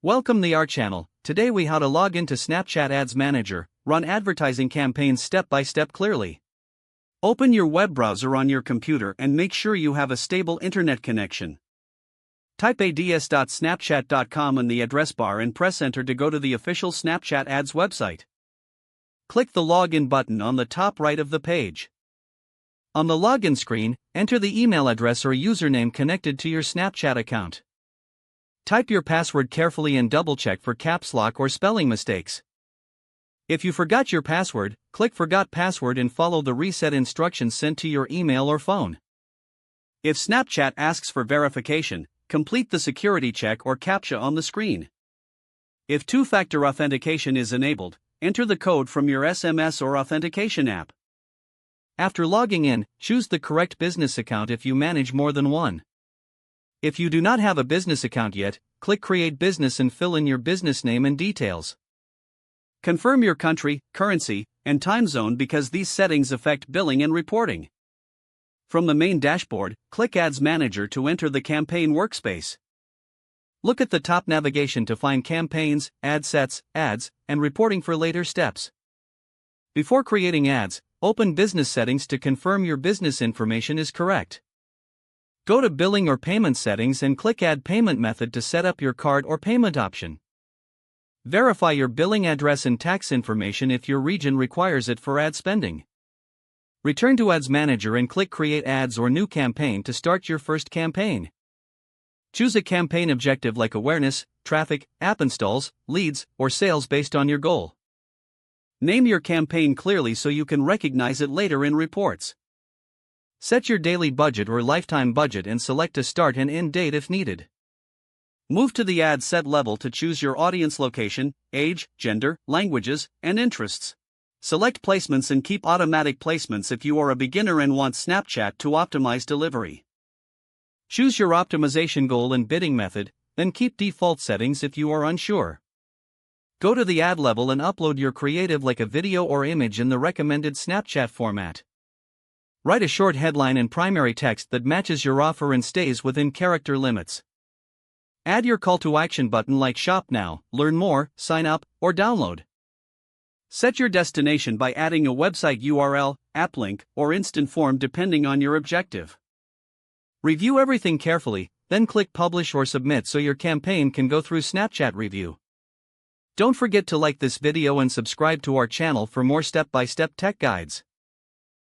Welcome to our channel. Today we how to log into Snapchat Ads Manager, run advertising campaigns step by step clearly. Open your web browser on your computer and make sure you have a stable internet connection. Type ads.snapchat.com in the address bar and press enter to go to the official Snapchat Ads website. Click the login button on the top right of the page. On the login screen, enter the email address or username connected to your Snapchat account. Type your password carefully and double-check for caps lock or spelling mistakes. If you forgot your password, click Forgot Password and follow the reset instructions sent to your email or phone. If Snapchat asks for verification, complete the security check or CAPTCHA on the screen. If two-factor authentication is enabled, enter the code from your SMS or authentication app. After logging in, choose the correct business account if you manage more than one. If you do not have a business account yet, click Create Business and fill in your business name and details. Confirm your country, currency, and time zone because these settings affect billing and reporting. From the main dashboard, click Ads Manager to enter the campaign workspace. Look at the top navigation to find campaigns, ad sets, ads, and reporting for later steps. Before creating ads, open Business Settings to confirm your business information is correct. Go to Billing or Payment Settings and click Add Payment Method to set up your card or payment option. Verify your billing address and tax information if your region requires it for ad spending. Return to Ads Manager and click Create Ads or New Campaign to start your first campaign. Choose a campaign objective like awareness, traffic, app installs, leads, or sales based on your goal. Name your campaign clearly so you can recognize it later in reports. Set your daily budget or lifetime budget and select a start and end date if needed. Move to the ad set level to choose your audience location, age, gender, languages, and interests. Select placements and keep automatic placements if you are a beginner and want Snapchat to optimize delivery. Choose your optimization goal and bidding method, then keep default settings if you are unsure. Go to the ad level and upload your creative like a video or image in the recommended Snapchat format. Write a short headline and primary text that matches your offer and stays within character limits. Add your call to action button like Shop Now, Learn More, Sign Up, or Download. Set your destination by adding a website URL, app link, or instant form depending on your objective. Review everything carefully, then click Publish or Submit so your campaign can go through Snapchat review. Don't forget to like this video and subscribe to our channel for more step-by-step tech guides.